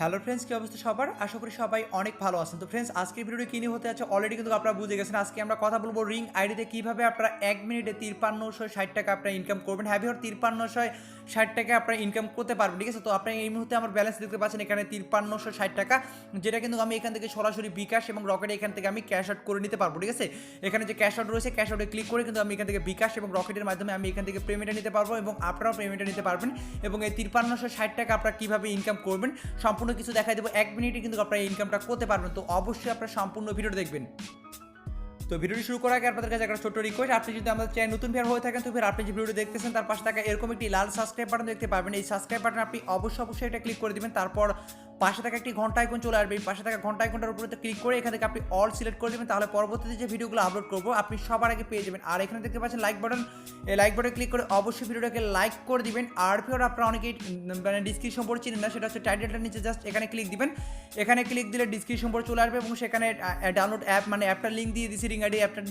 Hello friends, কি অবস্থা সবার? আশা করি সবাই অনেক ভালো আছেন। তো ফ্রেন্ডস, আজকের ভিডিওটি কী নিয়ে হতে যাচ্ছে অলরেডি কিন্তু আপনারা বুঝে গেছেন। আজকে আমরা কথা বলবো রিং আইডিতে কীভাবে আপনারা 1 মিনিটে 5360 টাকা আপনারা ইনকাম করবেন। হ্যাভি ওর 5360 টাকা আপনারা ইনকাম করতে পারবেন, ঠিক আছে? তো আপনি এই মুহূর্তে আমার ব্যালেন্স দেখতে পাচ্ছেন এখানে 5360 টাকা, যেটা কিন্তু আমি এখান থেকে সরাসরি বিকাশ এবং রকেটে এখান থেকে আমি ক্যাশ আউট করে নিতে পারবো, ঠিক আছে? এখানে যে ক্যাশ আউট রয়েছে, ক্যাশ আউটে ক্লিক করে কিন্তু আমি এখান থেকে বিকাশ এবং রকেটের মাধ্যমে আমি এখান থেকে পেমেন্টটা নিতে পারবো এবং আপনারাও পেমেন্টটা নিতে পারবেন। এবং এই 5360 টাকা আপনারা কীভাবে ইনকাম করবেন সম্পূর্ণ কিছু দেখাই দেবো। 1 মিনিটে কিন্তু আপনারা এই ইনকামটা করতে পারবেন। তো অবশ্যই আপনারা সম্পূর্ণ ভিডিওটা দেখবেন। তো ভিডিওটি শুরু করার আগে আপনাদের কাছে একটা ছোট্ট রিকোয়েস্ট, আপনি যদি আমাদের চ্যানেল নতুন ভিউয়ার হয়ে থাকেন তো আপনি যে ভিডিওটি দেখতেছেন তার পাশে থাকা এরকম একটি লাল সাবস্ক্রাইব বাটন দেখতে পাবেন। এই সাবস্ক্রাইব বাটন আপনি অবশ্যই এটা ক্লিক করে দিবেন। তারপর পাশে থাকা একটি ঘন্টা আইকন চলে আসবে। এই পাশে থাকা ঘন্টা আইকনটার উপরে ক্লিক করে এখান থেকে আপনি অল সিলেক্ট করে দেবেন। তাহলে পরবর্তীতে যে ভিডিওগুলো আপলোড করবো আপনি সবার আগে পেয়ে যাবেন। আর এখানে দেখতে পাচ্ছেন লাইক বাটন, এই লাইক বাটনে ক্লিক করে অবশ্যই ভিডিওটাকে লাইক করে দিবেন। আর ফির আপনারা অনেকেই মানে ডিসক্রিপশন বোর্ড চিনেন না, সেটা হচ্ছে টাইটেলটার নিচে জাস্ট এখানে ক্লিক দিবেন। এখানে ক্লিক দিলে ডিসক্রিপশন বোর্ড চলে আসবে এবং সেখানে ডাউনলোড অ্যাপ মানে অ্যাপটার লিঙ্ক দিয়ে দিছি, রিং আইডি অ্যাপটার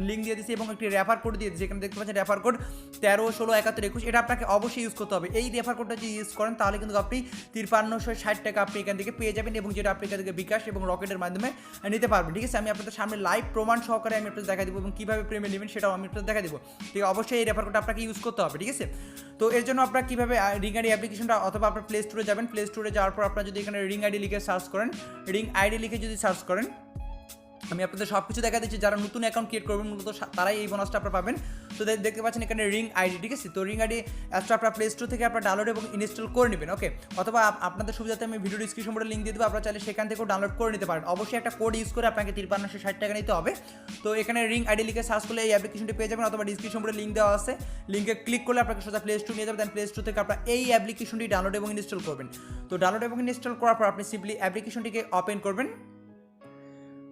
লিঙ্ক দিয়ে দিচ্ছি এবং একটি রেফার কোড দিয়ে দিচ্ছি। এখানে দেখতে পাচ্ছেন রেফার কোড 13167121। এটা আপনাকে অবশ্যই ইউজ করতে হবে। এই রেফার কোডটা যদি ইউজ করেন তাহলে কিন্তু আপনি 5360 টাকা আপনি এখান থেকে পেয়ে যাবেন এবং যেটা আপনি এখান থেকে বিকাশ এবং রকেটের মাধ্যমে নিতে পারবেন, ঠিক আছে? আমি আপনাদের সামনে লাইভ প্রমাণ সহকারে আমি আপনাদের দেখা দেবো এবং কীভাবে পেমেন্ট নেবেন সেটাও আমি আপনাদের দেখা দেবো, ঠিক আছে? অবশ্যই এই রেফার কোডটা আপনাকে ইউজ করতে হবে, ঠিক আছে? তো এর জন্য আপনারা কীভাবে রিং আইডি অ্যাপ্লিকেশনটা অথবা আপনার প্লে স্টোরে যাবেন। প্লে স্টোরে যাওয়ার পর আপনারা যদি এখানে রিং আইডি লিখে সার্চ করেন, রিং আইডি লিখে যদি সার্চ করেন, আমি আপনাদের সব কিছু দেখা দিচ্ছি। যারা নতুন অ্যাকাউন্ট ক্রিয়েট করবেন মূলত তারাই এই বোনাসটা আপনারা পাবেন। তো দেখতে পাচ্ছেন এখানে রিং আইডি, ঠিক আছে? তো রিং আইডি অ্যাপটা আপনার প্লে স্টোর থেকে আপনারা ডাউনলোড এবং ইনস্টল করে নেবেন, ওকে? অথবা আপনাদের সুবিধাতে আমি ভিডিও ডিসক্রিপশন বোর্ডে লিঙ্ক দিয়ে দেবো, আপনারা চাইলে সেখান থেকেও ডাউনলোড করে নিতে পারেন। অবশ্যই একটা কোড ইউজ করে আপনাকে 5360 টাকা নিতে হবে। তো এখানে রিং আইডি লিখে সার্চ করলে এই অ্যাপ্লিকেশনটি পেয়ে যাবেন, অথবা ডিসক্রিপশন বোর্ডে লিঙ্ক দেওয়া আছে, লিঙ্কে ক্লিক করলে আপনাকে সোজা প্লে স্টোর নিয়ে যাবে। দেন প্লে স্টোর থেকে আপনারা এই অ্যাপ্লিকেশনটি ডাউনলোড এবং ইনস্টল করবেন। তো ডাউনলোড এবং ইনস্টল করার পর আপনি সিম্পলি অ্যাপ্লিকেশনটিকে ওপেন করবেন।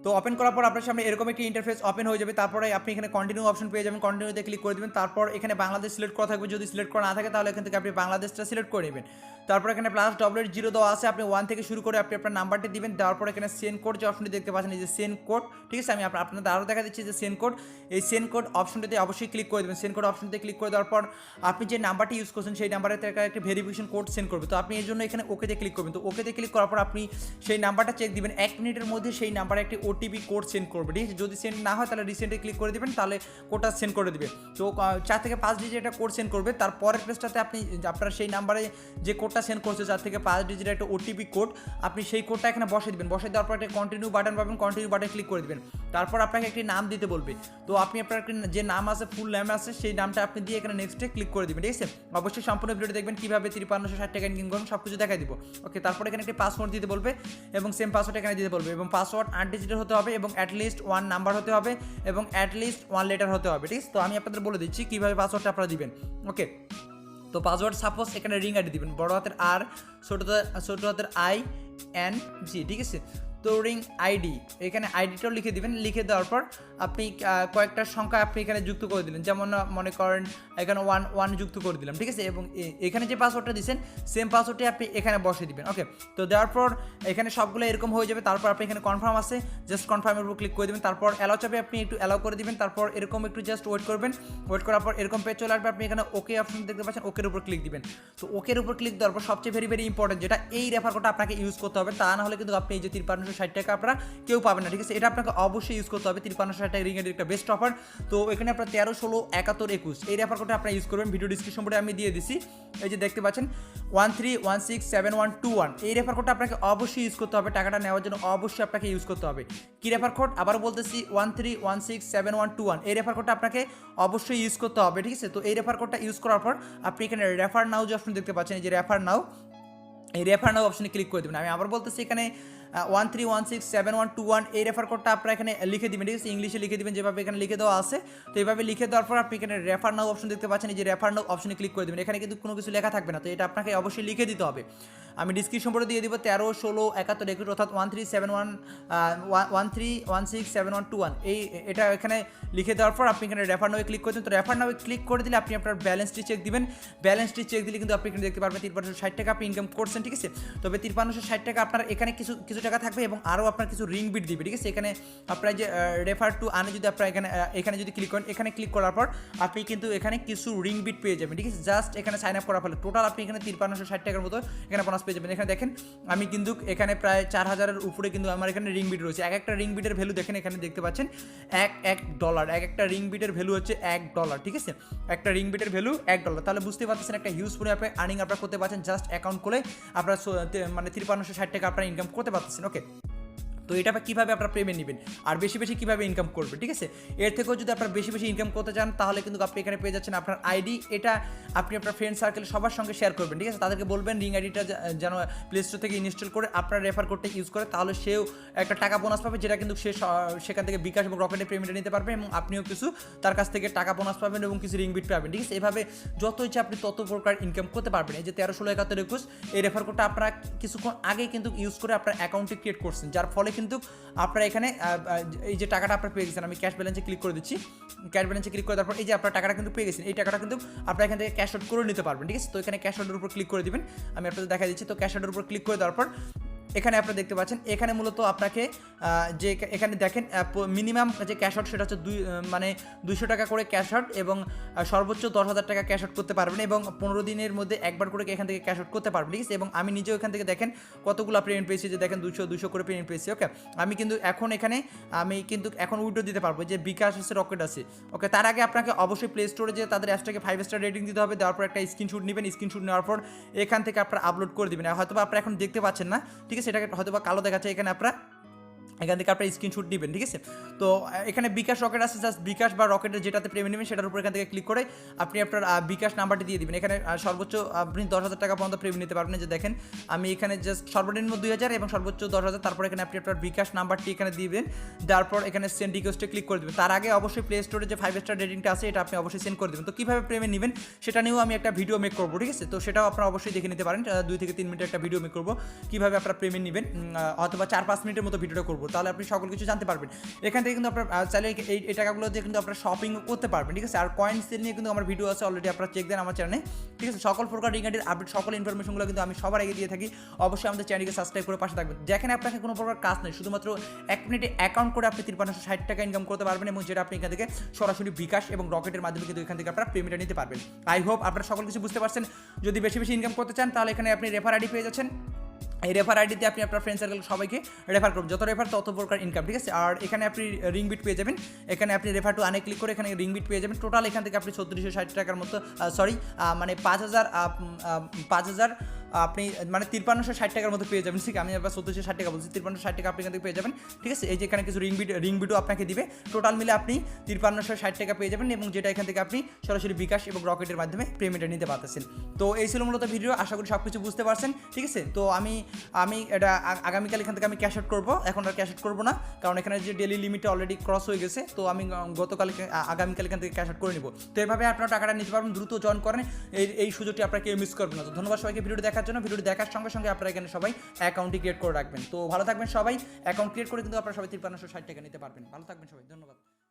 তো ওপেন করার পর আপনার সামনে এরকম একটি ইন্টারফেস ওপেন হয়ে যাবে। তারপরে আপনি এখানে কন্টিনিউ অপশন পেয়ে যাবেন, কন্টিনিউতে ক্লিক করে দেবেন। তারপর এখানে বাংলাদেশ সিলেক্ট করা থাকবে, যদি সিলেক্ট করা না থাকে তাহলে এখান থেকে আপনি বাংলাদেশটা সিলেক্ট করে নেবেন। তারপর এখানে +0 দেওয়া আছে, আপনি 1 থেকে শুরু করে আপনি আপনার নাম্বারটি দিবেন। দেওয়ার পর এখানে সেন্ড কোড যে অপশনটি দেখতে পাচ্ছেন, এই যে সেন্ড কোড, ঠিক আছে? আমি আপনাদের আরও দেখা দিচ্ছি যে সেন্ড কোড, এই সেন্ড কোড অপশনটিতে অবশ্যই ক্লিক করে দেবেন। সেন্ড কোড অপশনটিতে ক্লিক করে দেওয়ার পর আপনি যে নাম্বারটি ইউজ করছেন সেই নাম্বারে একটা ভেরিফিকেশন কোড সেন্ড করবে। তো আপনি এর জন্য এখানে ওকেতে ক্লিক করবেন। তো ওকেতে ক্লিক করার পর আপনি সেই নাম্বারটা চেক দিবেন। 1 মিনিটের মধ্যে সেই নাম্বারে একটি ওটিপি কোড সেন্ড করবে, ঠিক আছে? যদি সেন্ড না হয় তাহলে রিসেন্টে ক্লিক করে দেবেন, তাহলে কোডটা সেন্ড করে দেবে। তো 4 থেকে 5 ডিজিট একটা কোড সেন্ড করবে। তারপরের পেজটাতে আপনি আপনার সেই নাম্বারে যে কোডটা সেন্ড করছে 4 থেকে 5 ডিজিটের একটা ওটিপি কোড, আপনি সেই কোডটা এখানে বসে দিবেন। বসে দেওয়ার পর একটা কন্টিনিউ বাটন পাবেন, কন্টিনিউ বাটনে ক্লিক করে দেবেন। তারপর আপনাকে একটি নাম দিতে বলবে। তো আপনি আপনার যে নাম আছে, ফুল নাম আছে, সেই নামটা আপনি দিয়ে এখানে নেক্সটে ক্লিক করে দেবেন, ঠিক আছে? অবশ্যই সম্পূর্ণ ভিডিওটি দেখবেন কীভাবে 5360 টাকা ইনকাম করবেন, সব কিছু দেখাই দিব, ওকে? তারপর এখানে একটি পাসওয়ার্ড দিতে বলবে এবং সেম পাসওয়ার্ড এখানে দিতে বলবে এবং পাসওয়ার্ড 8 ডিজিটের হতে হবে এবং অ্যাটলিস্ট 1 নাম্বার হতে হবে এবং অ্যাটলিস্ট 1 লেটার হতে হবে, ঠিক আছে? তো আমি আপনাদের বলে দিচ্ছি কীভাবে পাসওয়ার্ডটা আপনারা দিবেন, ওকে? তো পাসওয়ার্ড সাপোজ এখানে রিং আইডি দিবেন, বড় হাতের আর, ছোট হাতের ING, ঠিক আছে? তো রিং আইডি, এখানে আইডিটাও লিখে দিবেন। লিখে দেওয়ার পর আপনি কয়েকটা সংখ্যা আপনি এখানে যুক্ত করে দিলেন, যেমন মনে করেন এখানে 1 যুক্ত করে দিলাম, ঠিক আছে? এবং এখানে যে পাসওয়ার্ডটা দিচ্ছেন সেম পাসওয়ার্ডটি আপনি এখানে বসিয়ে দিবেন, ওকে? তো দেওয়ার পর এখানে সবগুলো এরকম হয়ে যাবে। তারপর আপনি এখানে কনফার্ম আছে, জাস্ট কনফার্মের উপর ক্লিক করে দেবেন। তারপর অ্যালাউ চাপে আপনি একটু অ্যালাউ করে দিবেন। তারপর এরকম একটু জাস্ট ওয়েট করবেন। ওয়েট করার পর এরকম পেজ চলে আসবে, আপনি এখানে ওকে অপশন দেখতে পাচ্ছেন, ওকের উপর ক্লিক দিবেন। তো ওকের উপর ক্লিক দেওয়ার পর সবচেয়ে ভেরি ইম্পর্টেন্ট যেটা, এই রেফার কোডটা আপনাকে ইউজ করতে হবে, তা না হলে কিন্তু আপনি এই যে 5360 টাকা আপনারা কেউ পাবেন না, ঠিক আছে? এটা আপনাকে অবশ্যই ইউজ করতে হবে। 5360 টাকা রিং আইডির একটা বেস্ট অফার। তো এখানে আপনার 13167121 এই রেফার কোডটা আপনারা ইউজ করবেন। ভিডিও ডিসক্রিপশন বোর্ডে আমি দিয়ে দিছি, এই যে দেখতে পাচ্ছেন 13167121, এই রেফার কোডটা আপনাকে অবশ্যই ইউজ করতে হবে। টাকাটা নেওয়ার জন্য অবশ্যই আপনাকে ইউজ করতে হবে। কি রেফার কোড? আবার বলতেছি 13167121, এই রেফার কোডটা আপনাকে অবশ্যই ইউজ করতে হবে, ঠিক আছে? তো এই রেফার কোডটা ইউজ করার পর আপনি এখানে রেফার নাও যে অপশন দেখতে পাচ্ছেন, এই যে রেফার নাও, এই রেফার নাও অপশনে ক্লিক করে দেবেন। আমি আবার বলতেছি এখানে 13167121 এই রেফার কোডটা আপনারা এখানে লিখে দিবেন, ঠিক আছে? ইংলিশে লিখে দিবেন যেভাবে এখানে লিখে দেওয়া আছে। তো এইভাবে লিখে দেওয়ার পর আপনি এখানে রেফার নাও অপশন দেখতে পাচ্ছেন, এই যে রেফার নাও অপশনে ক্লিক করে দেবেন। এখানে কিন্তু কোনো কিছু লেখা থাকবে না, তো এটা আপনাকে অবশ্যই লিখে দিতে হবে। আমি ডিসক্রিপশন বোর্ডে দিয়ে দিব 13167121, অর্থাৎ 13167121 এটা এখানে লিখে দেওয়ার পর আপনি এখানে রেফার নাও ক্লিক করে দেবেন। তো রেফার নাও ক্লিক করে দিলে আপনি আপনার ব্যালেন্সটি চেক দিবেন। ব্যালেন্সটি চেক দিলে কিন্তু আপনি এখানে দেখতে পারবেন 5360 টাকা আপনি ইনকাম করছেন, ঠিক আছে? তবে 5360 টাকা আপনার এখানে কিছু টাকা থাকবে এবং আরও আপনার কিছু রিং বিট দিবে, ঠিক আছে। এখানে আপনার যে রেফার টু আনে যদি আপনার এখানে যদি ক্লিক করেন, এখানে ক্লিক করার পর আপনি কিন্তু এখানে কিছু রিং বিট পেয়ে যাবেন, ঠিক আছে। জাস্ট এখানে সাইন আপ করার ফলে টোটাল আপনি এখানে 5360 টাকার মতো এখানে বোনাস পেয়ে যাবেন। এখানে দেখেন আমি কিন্তু এখানে প্রায় 4000-এর উপরে কিন্তু আমার এখানে রিং বিট রয়েছে। এক একটা রিং বিটের ভ্যালু দেখেন, এখানে দেখতে পাচ্ছেন $1, এক একটা রিং বিটের ভ্যালু হচ্ছে $1, ঠিক আছে। একটা রিং বিটের ভ্যালু $1, তাহলে বুঝতে পারতেছেন একটা হিউজ পরিমাণে আপনি আর্নিং আপনারা করতে পারছেন জাস্ট অ্যাকাউন্ট খুলে আপনার মানে 5360 টাকা আপনারা ইনকাম করতে পারতেছেন। ওকে, তো এটা কীভাবে আপনারা পেমেন্ট নেবেন আর বেশি বেশি কীভাবে ইনকাম করবে, ঠিক আছে। এর থেকেও যদি আপনারা বেশি বেশি ইনকাম করতে চান তাহলে কিন্তু আপনি এখানে পেয়ে যাচ্ছেন আপনার আইডি। এটা আপনি আপনার ফ্রেন্ড সার্কেল সবার সঙ্গে শেয়ার করবেন, ঠিক আছে। তাদেরকে বলবেন রিং আইডিটা যেন প্লে স্টোর থেকে ইনস্টল করে আপনার রেফার করতে ইউজ করে, তাহলে সেও একটা টাকা বোনাস পাবে, যেটা কিন্তু সে সেখান থেকে বিকাশ এবং রকেটে পেমেন্টে নিতে পারবে এবং আপনিও কিছু তার কাছ থেকে টাকা বোনাস পাবেন এবং কিছু রিং বিট পাবেন, ঠিক আছে। এভাবে যত ইচ্ছে আপনি তত প্রকার ইনকাম করতে পারবেন। এই যে 13167121 এই রেফার কোডটা আপনারা কিছুক্ষণ আগে কিন্তু ইউজ করে আপনার অ্যাকাউন্টে ক্রিয়েট করছেন, যার ফলে কিন্তু আপনারা এখানে এই যে টাকাটা আপনারা পেয়ে গেছেন। আমি ক্যাশ ব্যালেন্সে ক্লিক করে দিচ্ছি, ক্যাশ ব্যালেন্সে ক্লিক করে তারপর এই যে আপনার টাকাটা কিন্তু পেয়ে গেছেন। এই টাকাটা কিন্তু আপনারা এখান থেকে ক্যাশ আউট করে নিতে পারবেন, ঠিক আছে। তো এখানে ক্যাশ আউটের উপর ক্লিক করে দিবেন, আমি আপনাদের দেখা দিচ্ছি। তো ক্যাশ আউটের উপর ক্লিক করে দেওয়ার পর এখানে আপনারা দেখতে পাচ্ছেন এখানে মূলত আপনাকে যে এখানে দেখেন মিনিমাম যে ক্যাশ আউট সেটা হচ্ছে 200 টাকা করে ক্যাশ আউট এবং সর্বোচ্চ 10,000 টাকা ক্যাশ আউট করতে পারবেন এবং 15 দিনের মধ্যে একবার করে এখান থেকে ক্যাশ আউট করতে পারবেন, ঠিক আছে। এবং আমি নিজেও এখান থেকে দেখেন কতগুলো পেমেন্ট পেয়েছি, যে দেখেন 200 করে পেমেন্ট পেয়েছি। ওকে, আমি কিন্তু এখন উইথড্র দিতে পারবো, যে বিকাশ আছে, রকেট আছে। ওকে, তার আগে আপনাকে অবশ্যই প্লে স্টোরে যে তাদের অ্যাপসটাকে 5 স্টার রেটিং দিতে হবে, দেওয়ার পর একটা স্ক্রিনশট নেবেন, স্ক্রিনশট নেওয়ার পর এখান থেকে আপনারা আপলোড করে দেবেন। হয়তো আপনারা এখন দেখতে পাচ্ছেন না, ঠিক আছে, সেটাকে হয়তো বা কালো দেখাচ্ছে। এখানে আপনারা এখান থেকে আপনার স্ক্রিনশট নেবেন, ঠিক আছে। তো এখানে বিকাশ রকেট আছে, জাস্ট বিকাশ বা রকেটের যেটাতে পেমেন্ট নেবেন সেটার উপর এখান থেকে ক্লিক করে আপনি আপনার বিকাশ নাম্বারটি দিয়ে দিবেন। এখানে সর্বোচ্চ আপনি 10,000 টাকা পর্যন্ত পেমেন্ট নিতে পারবেন। যে দেখেন আমি এখানে জাস্ট সর্বনিম্ন 2000 এবং সর্বোচ্চ 10,000, তারপর এখানে আপনি আপনার বিকাশ নাম্বারটি এখানে দিবেন, তারপর এখানে সেন্ড রিকোয়েস্টে ক্লিক করে দেবেন। তার আগে অবশ্যই প্লে স্টোরে যে 5 স্টার রেটিংটা আছে এটা আপনি অবশ্যই সেন্ড করে দেবেন। তো কীভাবে পেমেন্ট নেবেন সেটা নিয়েও আমি একটা ভিডিও মেক করবো, ঠিক আছে। তো সেটাও আপনারা অবশ্যই দেখে নিতে পারেন, 2 থেকে 3 মিনিটের একটা ভিডিও মেক করবো কীভাবে আপনারা পেমেন্ট নেবেন, অথবা 4-5 মিনিটের মতো ভিডিওটা করবো, তাহলে আপনি সকল কিছু জানতে পারবেন। এখান থেকে কিন্তু আপনার চাইলে এই টাকাগুলো দিয়ে কিন্তু আপনারা শপিং করতে পারবেন, ঠিক আছে। আর কয়েন সেল নিয়ে কিন্তু আমার ভিডিও আছে অলরেডি, আপনারা চেক দেন আমার চ্যানেলে, ঠিক আছে। সকল প্রকার রিং আইডির আপডেট, সকল ইনফরমেশনগুলো কিন্তু আমি সবার আগে দিয়ে থাকি। অবশ্যই আমাদের চ্যানেলকে সাবস্ক্রাইব করে পাশে থাকবেন। যেখানে আপনাকে কোনো প্রকার কাজ নেই, শুধুমাত্র 1 মিনিটে অ্যাকাউন্ট করে আপনি 5360 টাকা ইনকাম করতে পারবেন এবং যেটা আপনি এখান থেকে সরাসরি বিকাশ এবং রকেটের মাধ্যমে কিন্তু এখান থেকে আপনারা পেমেন্টটা নিতে পারবেন। আই হোপ আপনারা সকল কিছু বুঝতে পারছেন। যদি বেশি বেশি ইনকাম করতে চান তাহলে এখানে আপনি রেফার আইডি পেয়ে যাচ্ছেন। এই রেফার আইডিতে আপনি আপনার ফ্রেন্ড সার্কেল সবাইকে রেফার করুন, যত রেফার তত প্রকার ইনকাম, ঠিক আছে। আর এখানে আপনি রিং বিট পেয়ে যাবেন। এখানে আপনি রেফার টু আনে ক্লিক করে এখানে রিং বিট পেয়ে যাবেন। টোটাল এখান থেকে আপনি 3660 টাকার মতো মানে 5000 আপনি মানে 5360 টাকার মতো পেয়ে যাবেন, ঠিক আছে। আমি আবার 1460 টাকা বলছি, 5360 টাকা আপনি এখান থেকে পেয়ে যাবেন, ঠিক আছে। এই যে এখানে কিছু রিং বিটও আপনাকে দিবে, টোটাল মিলে আপনি 5360 টাকা পেয়ে যাবেন এবং যেটা এখান থেকে আপনি সরাসরি বিকাশ এবং রকেটের মাধ্যমে পেমেন্টটা নিতে পারতেছেন। তো এই ছিল মূলত ভিডিও, আশা করি সব কিছু বুঝতে পারছেন, ঠিক আছে। তো আমি এটা আগামীকাল এখান থেকে আমি ক্যাশ আউট করবো, এখন আর ক্যাশ আউট করবো না, কারণ এখানে যে ডেলি লিমিটটা অলরেডি ক্রস হয়ে গেছে। তো আমি আগামীকাল এখান থেকে ক্যাশ আউট করে নিব। তো এভাবে আপনারা টাকাটা নিতে পারবেন, দ্রুত জয়েন করেন, এই সুযোগটি আপনারা কেউ মিস করবেন না। তো ধন্যবাদ সবাইকে ভিডিওটি দেখার জন্য। ভিডিওটি দেখার সঙ্গে সঙ্গে আপনারা এখানে সবাই অ্যাকাউন্টটি ক্রিয়েট করে রাখবেন। তো ভালো থাকবেন সবাই, অ্যাকাউন্ট ক্রিয়েট করে কিন্তু আপনারা সবাই 5360 টাকা নিতে পারবেন। ভালো থাকবেন সবাই, ধন্যবাদ।